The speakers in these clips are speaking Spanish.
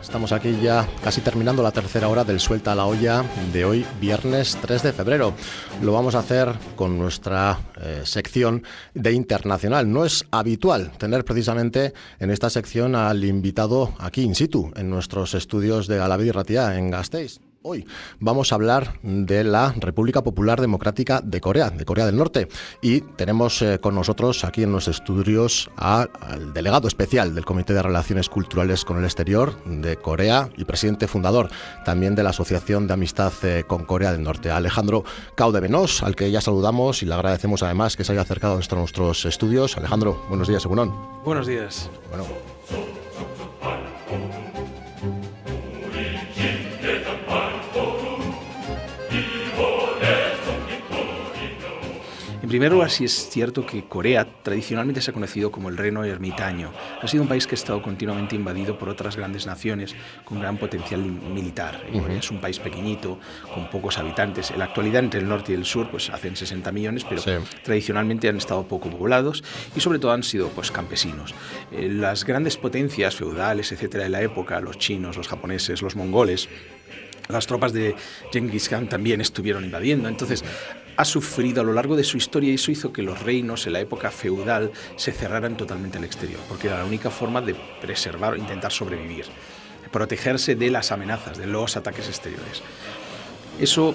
Estamos aquí ya casi terminando la tercera hora del Suelta a la Olla de hoy, viernes 3 de febrero. Lo vamos a hacer con nuestra sección de internacional. No es habitual tener precisamente en esta sección al invitado aquí in situ, en nuestros estudios de Galavid y Ratia, en Gasteiz. Hoy vamos a hablar de la República Popular Democrática de Corea del Norte. Y tenemos con nosotros aquí en los estudios al delegado especial del Comité de Relaciones Culturales con el Exterior de Corea y presidente fundador también de la Asociación de Amistad con Corea del Norte, Alejandro Cao de Benós, al que ya saludamos y le agradecemos además que se haya acercado a nuestros estudios. Alejandro, buenos días, Egunon. Buenos días. Bueno. En primer lugar, sí es cierto que Corea tradicionalmente se ha conocido como el reino ermitaño. Ha sido un país que ha estado continuamente invadido por otras grandes naciones con gran potencial militar. Corea es un país pequeñito, con pocos habitantes. En la actualidad, entre el norte y el sur, pues hacen 60 millones, pero tradicionalmente han estado poco poblados y sobre todo han sido pues campesinos. Las grandes potencias feudales, etcétera, de la época, los chinos, los japoneses, los mongoles, las tropas de Genghis Khan también estuvieron invadiendo. Entonces, ha sufrido a lo largo de su historia y eso hizo que los reinos en la época feudal se cerraran totalmente al exterior, porque era la única forma de preservar o intentar sobrevivir, protegerse de las amenazas, de los ataques exteriores. Eso,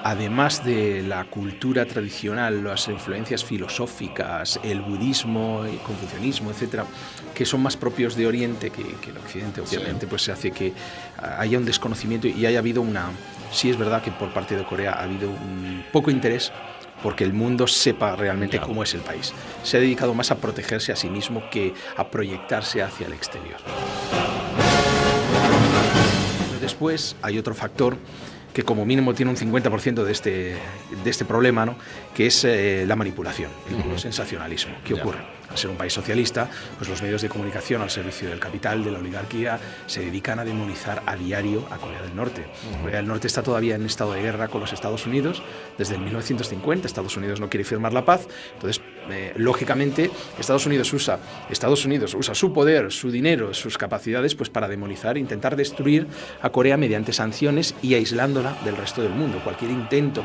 además de la cultura tradicional, las influencias filosóficas, el budismo, el confucianismo, etcétera, que son más propios de Oriente que el Occidente, obviamente, pues se hace que haya un desconocimiento y haya habido sí es verdad que por parte de Corea ha habido un poco interés porque el mundo sepa realmente cómo es el país. Se ha dedicado más a protegerse a sí mismo que a proyectarse hacia el exterior. Después hay otro factor que como mínimo tiene un 50% de este problema, ¿no? Que es la manipulación, el sensacionalismo. ¿Qué ocurre? Al ser un país socialista, pues los medios de comunicación al servicio del capital, de la oligarquía, se dedican a demonizar a diario a Corea del Norte. Corea del Norte está todavía en estado de guerra con los Estados Unidos desde el 1950. Estados Unidos no quiere firmar la paz, entonces, lógicamente, Estados Unidos usa su poder, su dinero, sus capacidades, pues para demonizar, intentar destruir a Corea mediante sanciones y aislándola del resto del mundo. Cualquier intento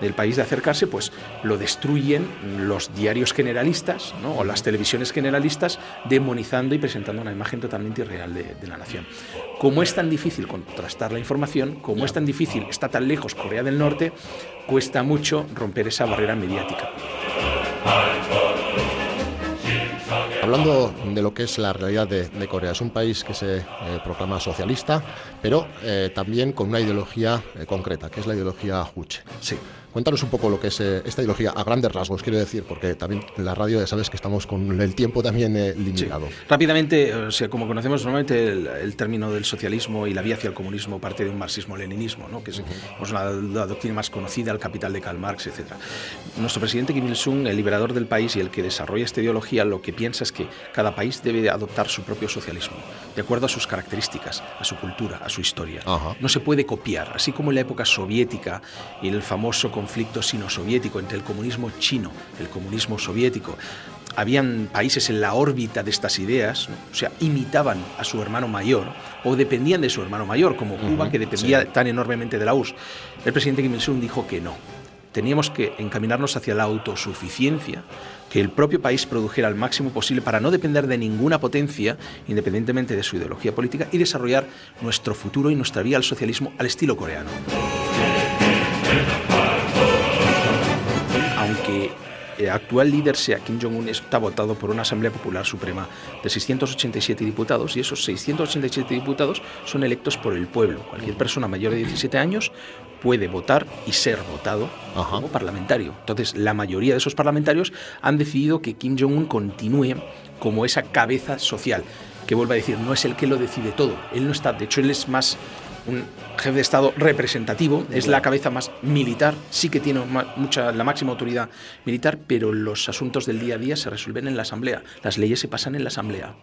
del país de acercarse, pues lo destruyen los diarios generalistas, ¿no? O las televisiones generalistas, demonizando y presentando una imagen totalmente irreal de la nación. Como es tan difícil contrastar la información, como es tan difícil, está tan lejos Corea del Norte, cuesta mucho romper esa barrera mediática. Hablando de lo que es la realidad de Corea, es un país que se proclama socialista, pero también con una ideología concreta, que es la ideología Juche. Sí. Cuéntanos un poco lo que es esta ideología, a grandes rasgos, quiero decir, porque también en la radio ya sabes que estamos con el tiempo también limitado. Sí. Rápidamente, o sea, como conocemos normalmente el término del socialismo y la vía hacia el comunismo parte de un marxismo-leninismo, ¿no? Que es la doctrina más conocida, el Capital de Karl Marx, etc. Nuestro presidente Kim Il-sung, el liberador del país y el que desarrolla esta ideología, lo que piensa es que cada país debe adoptar su propio socialismo, de acuerdo a sus características, a su cultura, a su historia. No se puede copiar, así como en la época soviética y el famoso conflicto sino-soviético entre el comunismo chino y el comunismo soviético. Habían países en la órbita de estas ideas, ¿no? O sea, imitaban a su hermano mayor o dependían de su hermano mayor, como Cuba, que dependía tan enormemente de la URSS. El presidente Kim Il-sung dijo que no. Teníamos que encaminarnos hacia la autosuficiencia, que el propio país produjera el máximo posible para no depender de ninguna potencia, independientemente de su ideología política, y desarrollar nuestro futuro y nuestra vía al socialismo al estilo coreano. Aunque el actual líder sea Kim Jong-un, está votado por una Asamblea Popular Suprema de 687 diputados y esos 687 diputados son electos por el pueblo. Cualquier persona mayor de 17 años puede votar y ser votado como parlamentario. Entonces, la mayoría de esos parlamentarios han decidido que Kim Jong-un continúe como esa cabeza social, que vuelvo a decir, no es el que lo decide todo. Él no está, de hecho, él es más un jefe de Estado representativo, es la cabeza más militar, sí que tiene la máxima autoridad militar, pero los asuntos del día a día se resuelven en la Asamblea, las leyes se pasan en la Asamblea.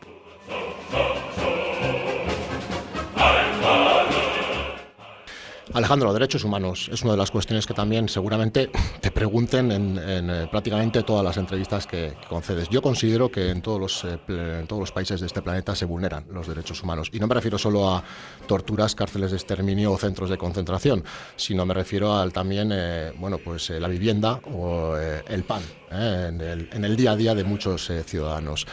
Alejandro, derechos humanos es una de las cuestiones que también seguramente te pregunten en prácticamente todas las entrevistas que concedes. Yo considero que en todos los países de este planeta se vulneran los derechos humanos. Y no me refiero solo a torturas, cárceles de exterminio o centros de concentración, sino me refiero al también la vivienda o el pan en el día a día de muchos ciudadanos.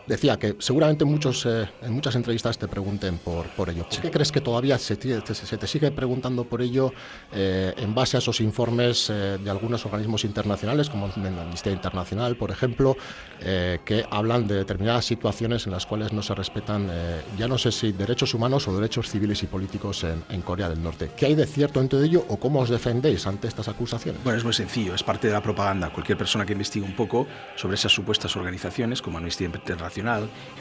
Decía que seguramente en muchas entrevistas te pregunten por ello. ¿Por qué crees que todavía se te sigue preguntando por ello en base a esos informes de algunos organismos internacionales, como Amnistía Internacional, por ejemplo, que hablan de determinadas situaciones en las cuales no se respetan, ya no sé si derechos humanos o derechos civiles y políticos en Corea del Norte? ¿Qué hay de cierto en todo ello o cómo os defendéis ante estas acusaciones? Bueno, es muy sencillo, es parte de la propaganda. Cualquier persona que investigue un poco sobre esas supuestas organizaciones, como Amnistía Internacional,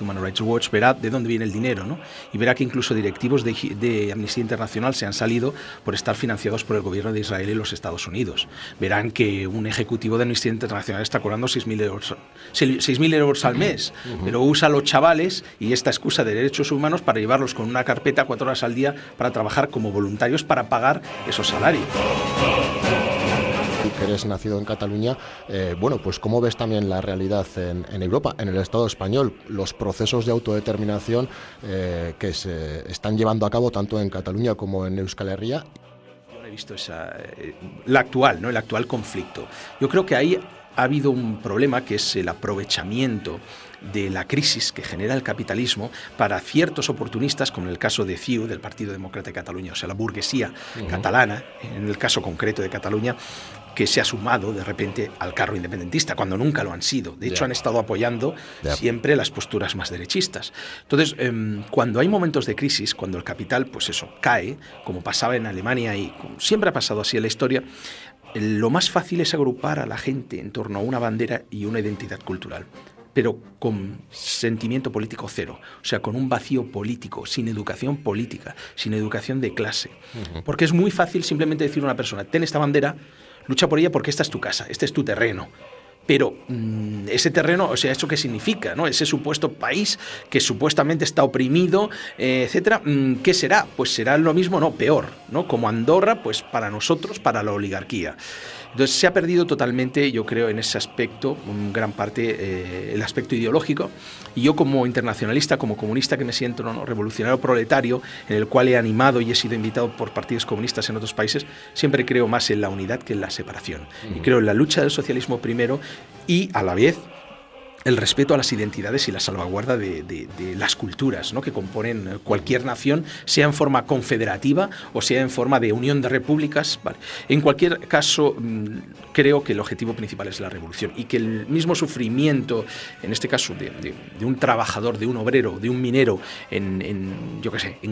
Human Rights Watch, verá de dónde viene el dinero, ¿no? Y verá que incluso directivos de Amnistía Internacional se han salido por estar financiados por el gobierno de Israel y los Estados Unidos. Verán que un ejecutivo de Amnistía Internacional está cobrando 6.000 euros al mes, pero usa a los chavales y esta excusa de derechos humanos para llevarlos con una carpeta 4 horas al día para trabajar como voluntarios para pagar esos salarios. Tú que eres nacido en Cataluña, pues ¿cómo ves también la realidad en Europa, en el Estado español, los procesos de autodeterminación que se están llevando a cabo tanto en Cataluña como en Euskal Herria? Yo no he visto el actual conflicto. Yo creo que ahí ha habido un problema que es el aprovechamiento de la crisis que genera el capitalismo para ciertos oportunistas, como en el caso de CiU, del Partido Demócrata de Cataluña, o sea, la burguesía catalana, en el caso concreto de Cataluña, que se ha sumado de repente al carro independentista, cuando nunca lo han sido. De hecho, han estado apoyando siempre las posturas más derechistas. Entonces, cuando hay momentos de crisis, cuando el capital, cae, como pasaba en Alemania y siempre ha pasado así en la historia, lo más fácil es agrupar a la gente en torno a una bandera y una identidad cultural, pero con sentimiento político cero, o sea, con un vacío político, sin educación política, sin educación de clase. Porque es muy fácil simplemente decir a una persona, ten esta bandera, lucha por ella porque esta es tu casa, este es tu terreno. Pero ese terreno, o sea, ¿eso qué significa, no? Ese supuesto país que supuestamente está oprimido, etcétera, ¿qué será? Pues será lo mismo, no, peor, ¿no? Como Andorra, pues para nosotros, para la oligarquía. Entonces se ha perdido totalmente, yo creo, en ese aspecto, en gran parte, el aspecto ideológico. Y yo como internacionalista, como comunista que me siento, ¿no? revolucionario proletario, en el cual he animado y he sido invitado por partidos comunistas en otros países, siempre creo más en la unidad que en la separación. Y creo en la lucha del socialismo primero y, a la vez, el respeto a las identidades y la salvaguarda de las culturas, ¿no? que componen cualquier nación, sea en forma confederativa o sea en forma de unión de repúblicas. Vale. En cualquier caso, creo que el objetivo principal es la revolución y que el mismo sufrimiento, en este caso de un trabajador, de un obrero, de un minero en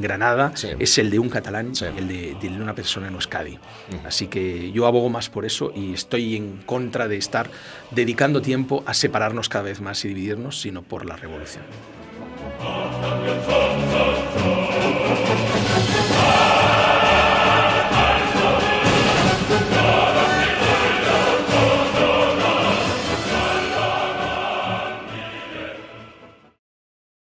Granada, es el de un catalán y el de una persona en Euskadi. Así que yo abogo más por eso y estoy en contra de estar dedicando tiempo a separarnos cada vez más y dividirnos, sino por la revolución.